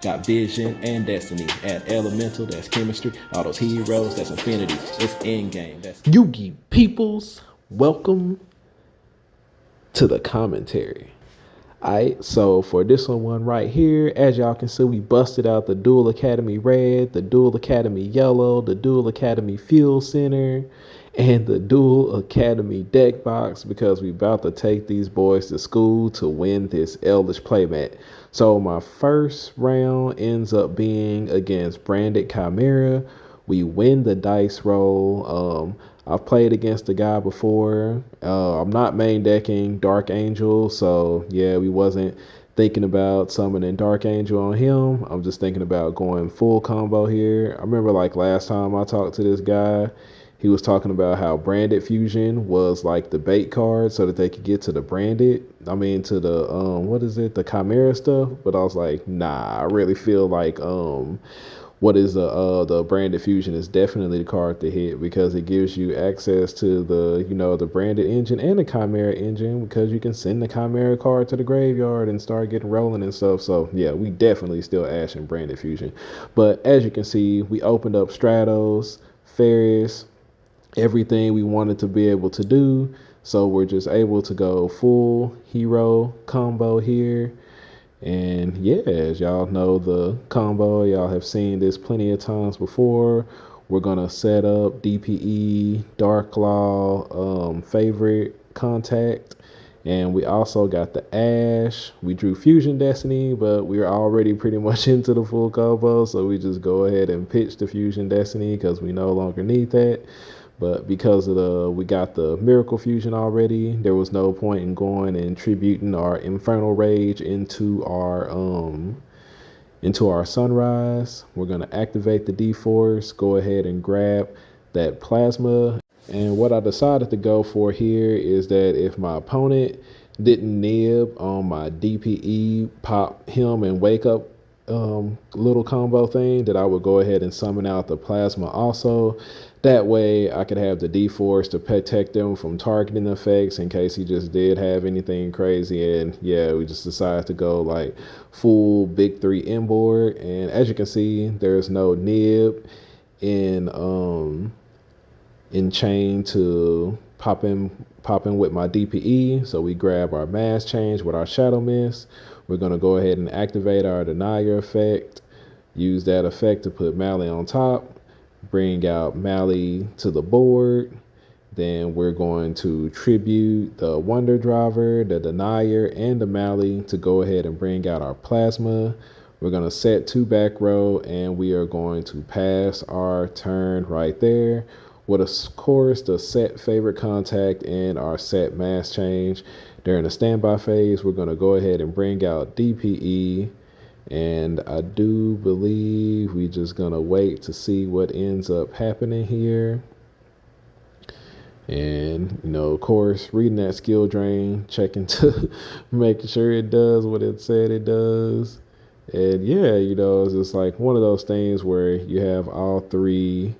Got vision and destiny. Add elemental, that's chemistry. All those heroes, that's infinity. It's endgame. That's Yugi peoples. Welcome to the commentary. Alright, so for this one right here, as y'all can see, we busted out the Dual Academy Red, the Dual Academy Yellow, the Dual Academy Fuel Center, and the Dual Academy deck box because we about to take these boys to school to win this Eldlich playmat. So my first round ends up being against Branded Chimera. We win the dice roll. I've played against the guy before. I'm not main decking Dark Angel, so yeah, we wasn't thinking about summoning Dark Angel on him. I'm just thinking about going full combo here. I remember like last time I talked to this guy, he was talking about how Branded Fusion was like the bait card so that they could get to the Branded. I mean to the what is it, the Chimera stuff. But I was like, nah, I really feel like the Branded Fusion is definitely the card to hit because it gives you access to the Branded engine and the Chimera engine because you can send the Chimera card to the graveyard and start getting rolling and stuff. So yeah, we definitely still ashing Branded Fusion. But as you can see, we opened up Stratos, Ferris, everything we wanted to be able to do. So we're just able to go full hero combo here. And yeah, as y'all know the combo, y'all have seen this plenty of times before. We're gonna set up DPE, Dark Law, favorite contact, and we also got the Ash. We drew Fusion Destiny, but we're already pretty much into the full combo, so we just go ahead and pitch the Fusion Destiny because we no longer need that. But because of we got the Miracle Fusion already, there was no point in going and tributing our Infernal Rage into our Sunrise. We're gonna activate the D-Force, go ahead and grab that Plasma. And what I decided to go for here is that if my opponent didn't nib on my DPE, pop him and wake up little combo thing, that I would go ahead and summon out the Plasma also. That way I could have the D-Force to protect them from targeting effects in case he just did have anything crazy. And yeah, we just decided to go like full big 3 inboard. And as you can see, there's no nib in chain to pop in with my DPE. So we grab our mass change with our Shadow Mist. We're gonna go ahead and activate our denier effect, use that effect to put Mally on top, bring out Mally to the board. Then we're going to tribute the Wonder Driver, the Denier, and the Mally to go ahead and bring out our Plasma. We're going to set 2 back row, and we are going to pass our turn right there with, of course, the set favorite contact and our set mass change. During the standby phase, we're going to go ahead and bring out DPE. And I do believe we just gonna wait to see what ends up happening here. And, of course, reading that skill drain, checking to making sure it does what it said it does. And yeah, it's just like one of those things where you have all 3,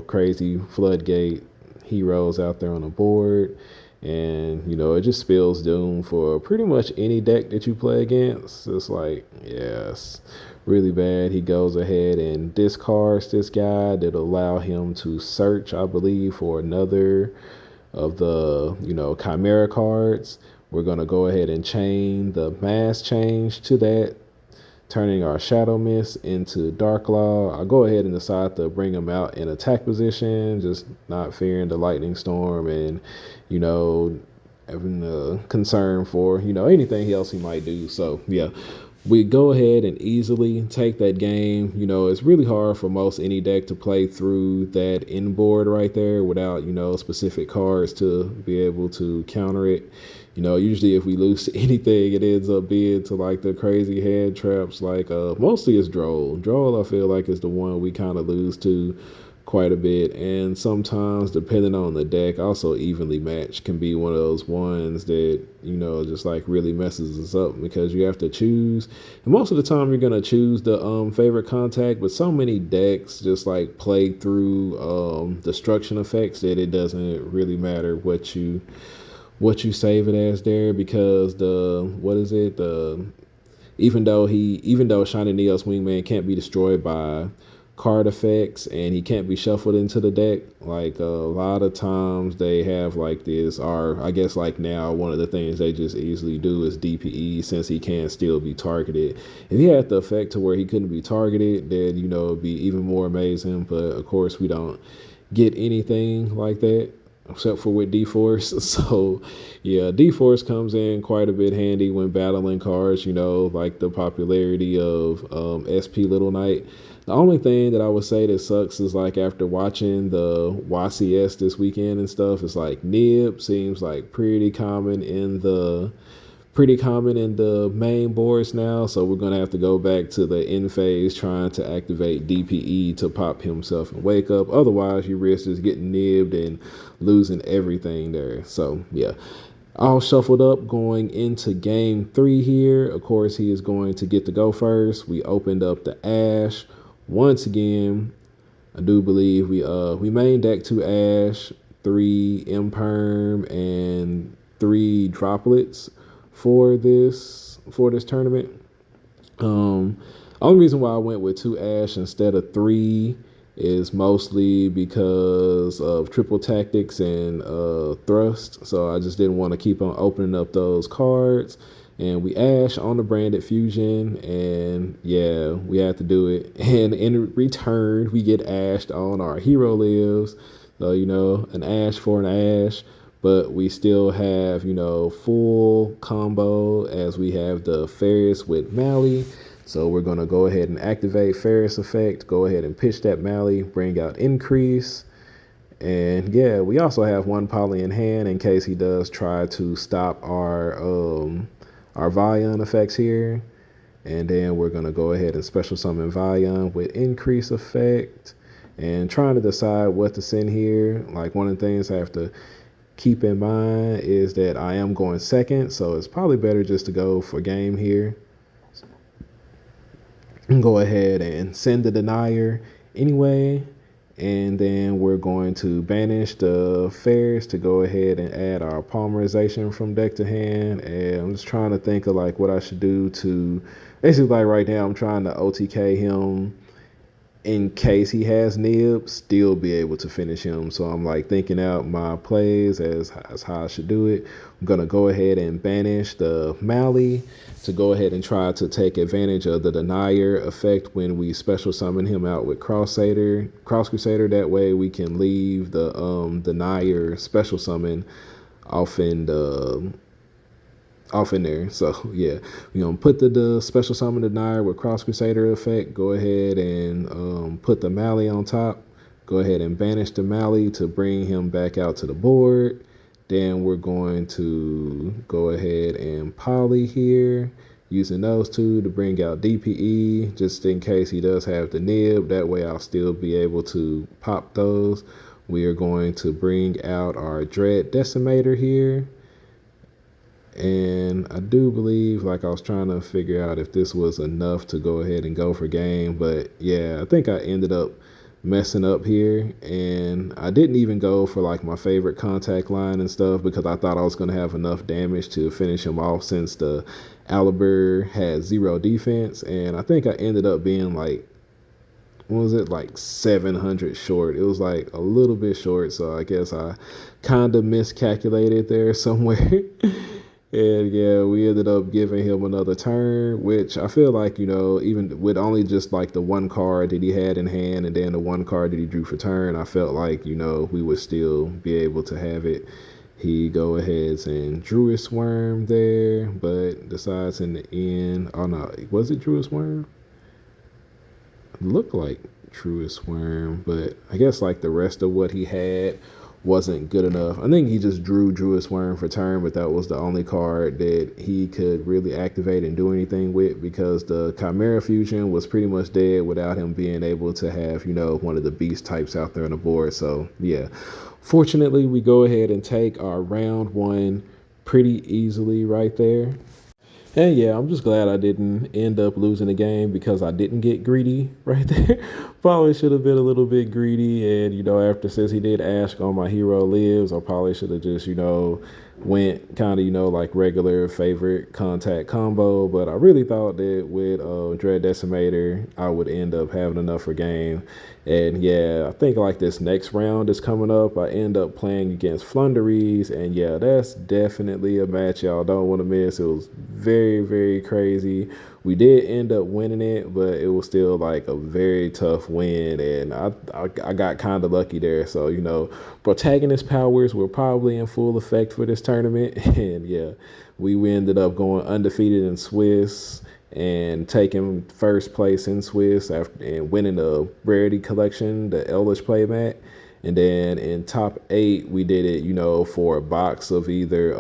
crazy floodgate heroes out there on the board. And, it just spells doom for pretty much any deck that you play against. It's like, yes, really bad. He goes ahead and discards this guy that allow him to search, I believe, for another of the, Chimera cards. We're going to go ahead and chain the mass change to that, turning our Shadow Mist into Dark Law. I'll go ahead and decide to bring him out in attack position, just not fearing the Lightning Storm and, having a concern for, anything else he might do. So, yeah, we go ahead and easily take that game. It's really hard for most any deck to play through that inboard right there without, specific cards to be able to counter it. Usually if we lose to anything, it ends up being to like the crazy hand traps. Like mostly it's Droll. Droll, I feel like, is the one we kind of lose to quite a bit. And sometimes, depending on the deck, also Evenly Matched can be one of those ones that, just like really messes us up because you have to choose. And most of the time you're going to choose the favorite contact, but so many decks just like play through destruction effects that it doesn't really matter what you save it as there because the even though Shiny Neos Wingman can't be destroyed by card effects and he can't be shuffled into the deck, like a lot of times they have like this, or I guess like now one of the things they just easily do is DPE, since he can still be targeted. If he had the effect to where he couldn't be targeted, then it'd be even more amazing, but of course we don't get anything like that except for with D-Force. So yeah, D-Force comes in quite a bit handy when battling cards, like the popularity of SP Little Knight. The only thing that I would say that sucks is like after watching the YCS this weekend and stuff, it's like Nib seems like pretty common in the main boards now, so we're gonna have to go back to the end phase trying to activate DPE to pop himself and wake up. Otherwise, you risk just getting nibbed and losing everything there. So yeah, all shuffled up going into game 3 here. Of course, he is going to get to go first. We opened up the Ash once again. I do believe we main deck 2 Ash, 3 Imperm, and 3 droplets for this tournament. Only reason why I went with 2 Ash instead of 3 is mostly because of triple tactics and thrust. So I just didn't want to keep on opening up those cards. And we Ash on the branded fusion, and yeah, we had to do it. And in return, we get Ashed on our hero lives. So, an Ash for an Ash. But we still have, full combo as we have the Ferris with Mally. So we're going to go ahead and activate Ferris effect, go ahead and pitch that Mally, bring out Increase. And yeah, we also have 1 poly in hand in case he does try to stop our Vion effects here. And then we're going to go ahead and special summon Vion with Increase effect. And trying to decide what to send here. Like, one of the things I have to keep in mind is that I am going second, so it's probably better just to go for game here. Go ahead and send the denier anyway, and then we're going to banish the Ferris to go ahead and add our polymerization from deck to hand. And I'm just trying to think of like what I should do to basically, like right now I'm trying to OTK him in case he has nibs, still be able to finish him. So I'm like thinking out my plays as how I should do it. I'm going to go ahead and banish the Mally to go ahead and try to take advantage of the denier effect when we special summon him out with Cross Crusader. That way we can leave the denier special summon off in there. So yeah, we're gonna put the special summon denier with Cross Crusader effect, go ahead and put the Mally on top, go ahead and banish the Mally to bring him back out to the board. Then we're going to go ahead and poly here, using those 2 to bring out DPE, just in case he does have the nib. That way I'll still be able to pop those. We are going to bring out our Dread Decimator here. And I do believe, like, I was trying to figure out if this was enough to go ahead and go for game, but yeah, I think I ended up messing up here, and I didn't even go for like my favorite contact line and stuff because I thought I was going to have enough damage to finish him off since the Aliber had 0 defense. And I think I ended up being like, what was it, like 700 short. It was like a little bit short, so I guess I kind of miscalculated there somewhere. And yeah, we ended up giving him another turn, which I feel like, even with only just like the 1 card that he had in hand and then the 1 card that he drew for turn, I felt like, we would still be able to have it. He go ahead and drew his Worm there, but decides in the end, oh no, was it drew his Worm? It looked like drew his Worm, but I guess like the rest of what he had wasn't good enough. I think he just drew his Worm for turn, but that was the only card that he could really activate and do anything with because the Chimera fusion was pretty much dead without him being able to have, one of the beast types out there on the board. So yeah, fortunately we go ahead and take our round 1 pretty easily right there. And yeah, I'm just glad I didn't end up losing the game because I didn't get greedy right there. Probably should have been a little bit greedy. And, since he did ask on my hero lives, I probably should have just, went kind of, you know, like regular favorite contact combo, but I really thought that with Dread Decimator, I would end up having enough for game. And yeah, I think like this next round is coming up, I end up playing against Flunderies, and yeah, that's definitely a match y'all don't want to miss. It was very, very crazy. We did end up winning it, but it was still like a very tough win, and I got kind of lucky there. So, you know, protagonist powers were probably in full effect for this tournament, and yeah, we ended up going undefeated in Swiss and taking first place in Swiss after and winning the rarity collection, the Eldlich Playmat. And then in top 8, we did it, you know, for a box of either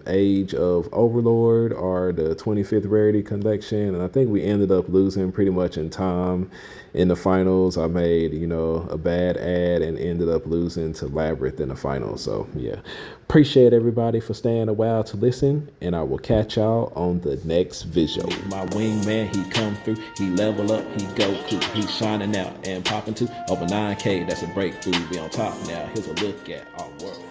Age of Overlord or the 25th Rarity Collection. And I think we ended up losing pretty much in time. In the finals, I made, you know, a bad ad and ended up losing to Labyrinth in the finals. So, yeah. Appreciate everybody for staying a while to listen, and I will catch y'all on the next video. My wingman, he come through, he level up, he go cool, he's shining out and popping to over 9K. That's a breakthrough. We on top now. Here's a look at our world.